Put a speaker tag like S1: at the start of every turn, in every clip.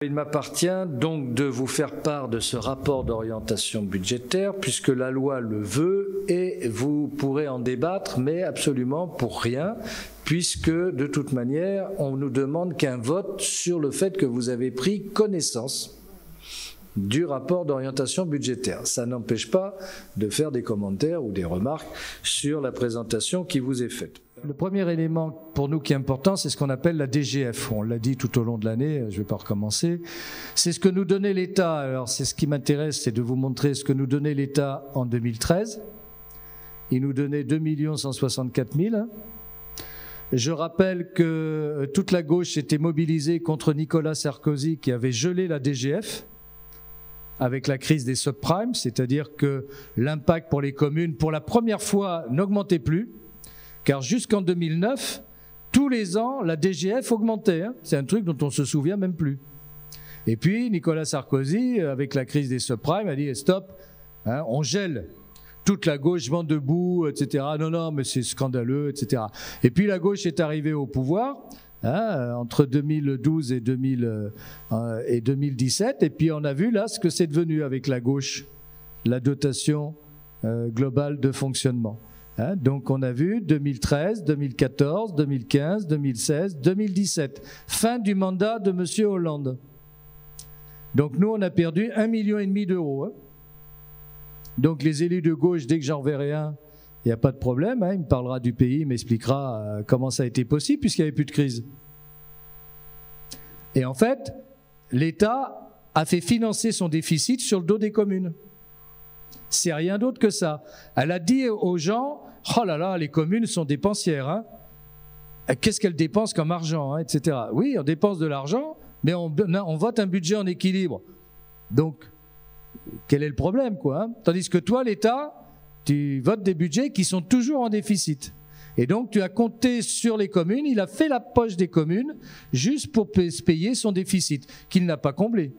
S1: Il m'appartient donc de vous faire part de ce rapport d'orientation budgétaire puisque la loi le veut et vous pourrez en débattre, mais absolument pour rien, puisque de toute manière, on nous demande qu'un vote sur le fait que vous avez pris connaissance du rapport d'orientation budgétaire. Ça n'empêche pas de faire des commentaires ou des remarques sur la présentation qui vous est faite. Le premier élément pour nous qui est important, c'est ce qu'on appelle la DGF. On l'a dit tout au long de l'année, je ne vais pas recommencer. C'est ce que nous donnait l'État. Alors c'est ce qui m'intéresse, c'est de vous montrer ce que nous donnait l'État en 2013. Il nous donnait 2 164 000. Je rappelle que toute la gauche était mobilisée contre Nicolas Sarkozy qui avait gelé la DGF avec la crise des subprimes, c'est-à-dire que l'impact pour les communes, pour la première fois, n'augmentait plus. Car jusqu'en 2009, tous les ans, la DGF augmentait. Hein. C'est un truc dont on ne se souvient même plus. Et puis, Nicolas Sarkozy, avec la crise des subprimes, a dit « stop, hein, on gèle ». Toute la gauche vend debout, etc. Non, non, mais c'est scandaleux, etc. Et puis la gauche est arrivée au pouvoir entre 2012 et 2017. Et puis on a vu là ce que c'est devenu avec la gauche, la dotation globale de fonctionnement. Donc on a vu 2013, 2014, 2015, 2016, 2017. Fin du mandat de M. Hollande. Donc nous, on a perdu 1,5 million d'euros. Donc les élus de gauche, dès que j'en verrai un, il n'y a pas de problème. Il me parlera du pays, il m'expliquera comment ça a été possible puisqu'il n'y avait plus de crise. Et en fait, l'État a fait financer son déficit sur le dos des communes. C'est rien d'autre que ça. Elle a dit aux gens, oh là là, les communes sont dépensières. Hein. Qu'est-ce qu'elles dépensent comme argent, hein, etc. Oui, on dépense de l'argent, mais on vote un budget en équilibre. Donc, quel est le problème, quoi, hein? Tandis que toi, l'État, tu votes des budgets qui sont toujours en déficit. Et donc, tu as compté sur les communes, il a fait la poche des communes juste pour payer son déficit, qu'il n'a pas comblé.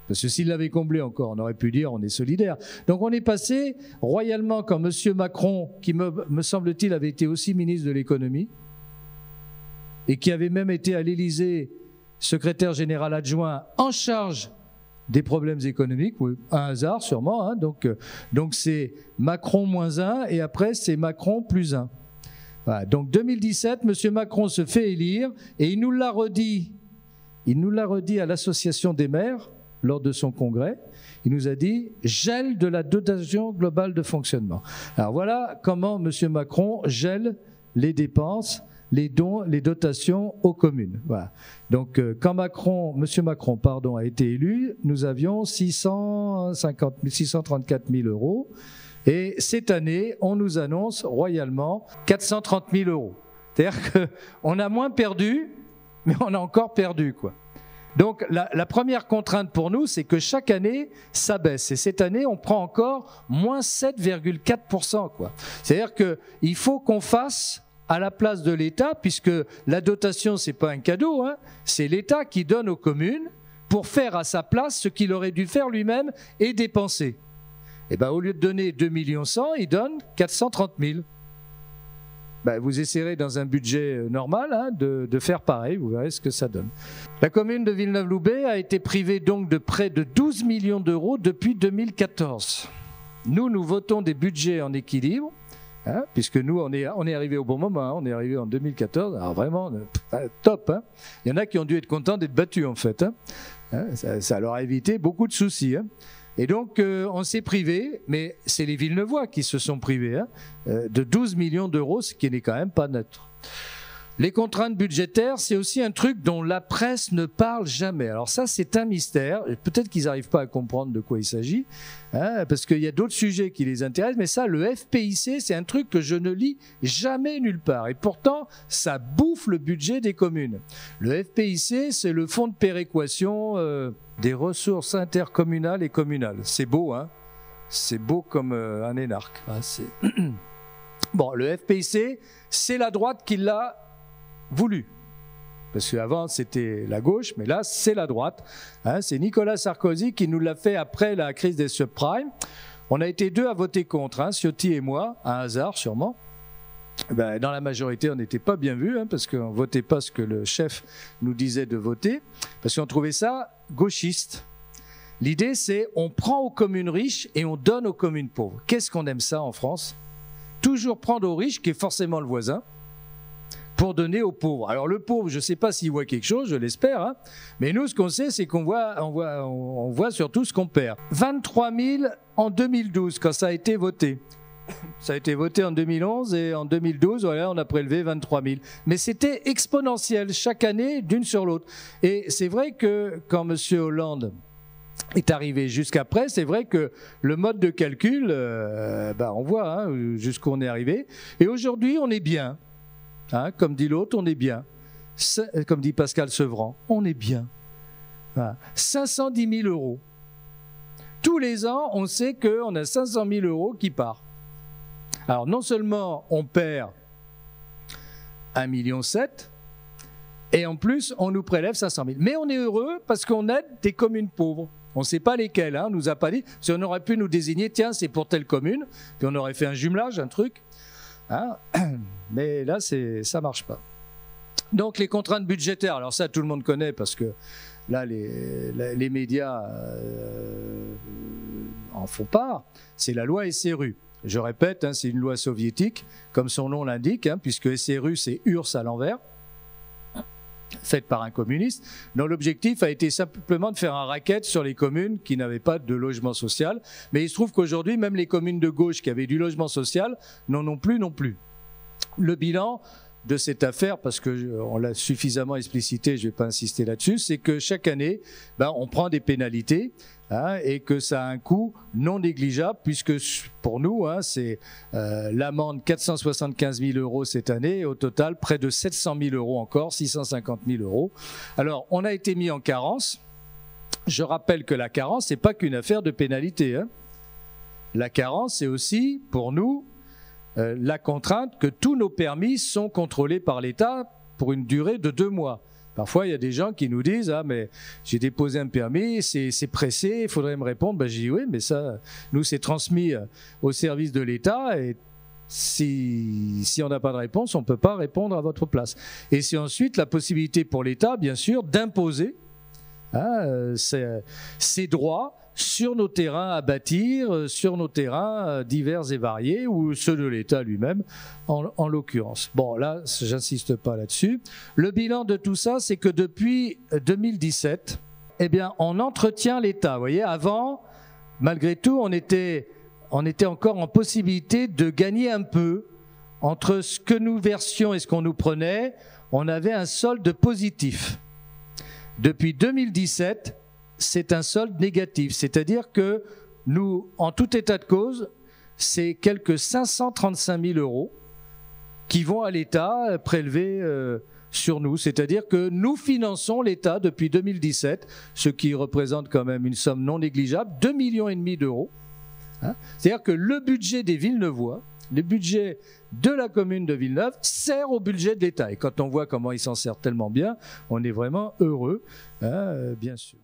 S1: Parce que s'il l'avait comblé encore, on aurait pu dire on est solidaire. Donc on est passé royalement quand M. Macron, qui me semble-t-il avait été aussi ministre de l'économie, et qui avait même été à l'Élysée secrétaire général adjoint en charge des problèmes économiques, oui, un hasard sûrement, hein, donc c'est Macron -1 et après c'est Macron +1. Voilà, donc 2017, M. Macron se fait élire et il nous l'a redit à l'Association des maires, lors de son congrès, il nous a dit « gel de la dotation globale de fonctionnement ». Alors voilà comment M. Macron gèle les dépenses, les dons, les dotations aux communes. Voilà. Donc quand M. Macron a été élu, nous avions 634 000 euros et cette année, on nous annonce royalement 430 000 euros. C'est-à-dire qu'on a moins perdu, mais on a encore perdu, quoi. Donc la première contrainte pour nous, c'est que chaque année, ça baisse. Et cette année, on prend encore moins 7,4%. C'est-à-dire qu'il faut qu'on fasse à la place de l'État, puisque la dotation, ce n'est pas un cadeau, hein, c'est l'État qui donne aux communes pour faire à sa place ce qu'il aurait dû faire lui-même et dépenser. Et bien, au lieu de donner 2 100 000, il donne 430 000. Ben, vous essayerez dans un budget normal hein, de faire pareil, vous verrez ce que ça donne. La commune de Villeneuve-Loubet a été privée donc de près de 12 millions d'euros depuis 2014. Nous votons des budgets en équilibre, hein, puisque nous, on est arrivé au bon moment, hein, on est arrivé en 2014, alors vraiment, top. Hein. Il y en a qui ont dû être contents d'être battus en fait. Hein. Ça leur a évité beaucoup de soucis. Hein. Et donc, on s'est privé, mais c'est les Villeneuvois qui se sont privés, hein, de 12 millions d'euros, ce qui n'est quand même pas neutre. Les contraintes budgétaires, c'est aussi un truc dont la presse ne parle jamais. Alors ça, c'est un mystère. Peut-être qu'ils n'arrivent pas à comprendre de quoi il s'agit, hein, parce qu'il y a d'autres sujets qui les intéressent. Mais ça, le FPIC, c'est un truc que je ne lis jamais nulle part. Et pourtant, ça bouffe le budget des communes. Le FPIC, c'est le fonds de péréquation des ressources intercommunales et communales. C'est beau, hein? C'est beau comme un énarque. Hein, bon, le FPIC, c'est la droite qui l'a voulu. Parce qu'avant, c'était la gauche, mais là, c'est la droite. Hein, c'est Nicolas Sarkozy qui nous l'a fait après la crise des subprimes. On a été deux à voter contre, hein, Ciotti et moi, un hasard sûrement. Ben, dans la majorité, on n'était pas bien vu, hein, parce qu'on ne votait pas ce que le chef nous disait de voter, parce qu'on trouvait ça gauchiste. L'idée, c'est on prend aux communes riches et on donne aux communes pauvres. Qu'est-ce qu'on aime ça en France? Toujours prendre aux riches, qui est forcément le voisin, pour donner aux pauvres. Alors le pauvre, je ne sais pas s'il voit quelque chose, je l'espère, hein, mais nous, ce qu'on sait, c'est qu'on voit surtout ce qu'on perd. 23 000 en 2012, quand ça a été voté. Ça a été voté en 2011 et en 2012, voilà, on a prélevé 23 000. Mais c'était exponentiel, chaque année, d'une sur l'autre. Et c'est vrai que quand M. Hollande est arrivé jusqu'après, c'est vrai que le mode de calcul, on voit hein, jusqu'où on est arrivé. Et aujourd'hui, on est bien. Hein, comme dit l'autre, on est bien. Comme dit Pascal Sevran, on est bien. Voilà. 510 000 euros. Tous les ans, on sait qu'on a 500 000 euros qui partent. Alors non seulement on perd 1,7 million, et en plus on nous prélève 500 000. Mais on est heureux parce qu'on aide des communes pauvres. On ne sait pas lesquelles, hein, on ne nous a pas dit. Si on aurait pu nous désigner, tiens, c'est pour telle commune, puis on aurait fait un jumelage, un truc. Hein, mais là, ça ne marche pas. Donc les contraintes budgétaires, alors ça tout le monde connaît parce que là les médias en font part, c'est la loi SRU. Je répète, hein, c'est une loi soviétique, comme son nom l'indique, hein, puisque SRU, c'est URSS à l'envers, faite par un communiste, dont l'objectif a été simplement de faire un racket sur les communes qui n'avaient pas de logement social. Mais il se trouve qu'aujourd'hui, même les communes de gauche qui avaient du logement social n'en ont plus non plus. Le bilan de cette affaire, parce qu'on l'a suffisamment explicité, je ne vais pas insister là-dessus, c'est que chaque année, on prend des pénalités, hein, et que ça a un coût non négligeable, puisque pour nous, hein, c'est l'amende 475 000 euros cette année, et au total près de 700 000 euros encore, 650 000 euros. Alors, on a été mis en carence. Je rappelle que la carence, ce n'est pas qu'une affaire de pénalité. Hein. La carence, c'est aussi, pour nous, la contrainte que tous nos permis sont contrôlés par l'État pour une durée de 2 mois. Parfois, il y a des gens qui nous disent « Ah, mais j'ai déposé un permis, c'est pressé, il faudrait me répondre. » Je dis « Oui, mais ça, nous, c'est transmis au service de l'État et si on n'a pas de réponse, on ne peut pas répondre à votre place. » Et c'est ensuite la possibilité pour l'État, bien sûr, d'imposer ces droits sur nos terrains à bâtir, sur nos terrains divers et variés, ou ceux de l'État lui-même, en l'occurrence. Bon, là, j'insiste pas là-dessus. Le bilan de tout ça, c'est que depuis 2017, eh bien, on entretient l'État. Vous voyez, avant, malgré tout, on était encore en possibilité de gagner un peu. Entre ce que nous versions et ce qu'on nous prenait, on avait un solde positif. Depuis 2017, c'est un solde négatif, c'est-à-dire que nous, en tout état de cause, c'est quelques 535 000 euros qui vont à l'État prélever sur nous, c'est-à-dire que nous finançons l'État depuis 2017, ce qui représente quand même une somme non négligeable, 2,5 millions d'euros. Hein, c'est-à-dire que le budget des Villeneuvois, le budget de la commune de Villeneuve sert au budget de l'État. Et quand on voit comment il s'en sert tellement bien, on est vraiment heureux, hein, bien sûr.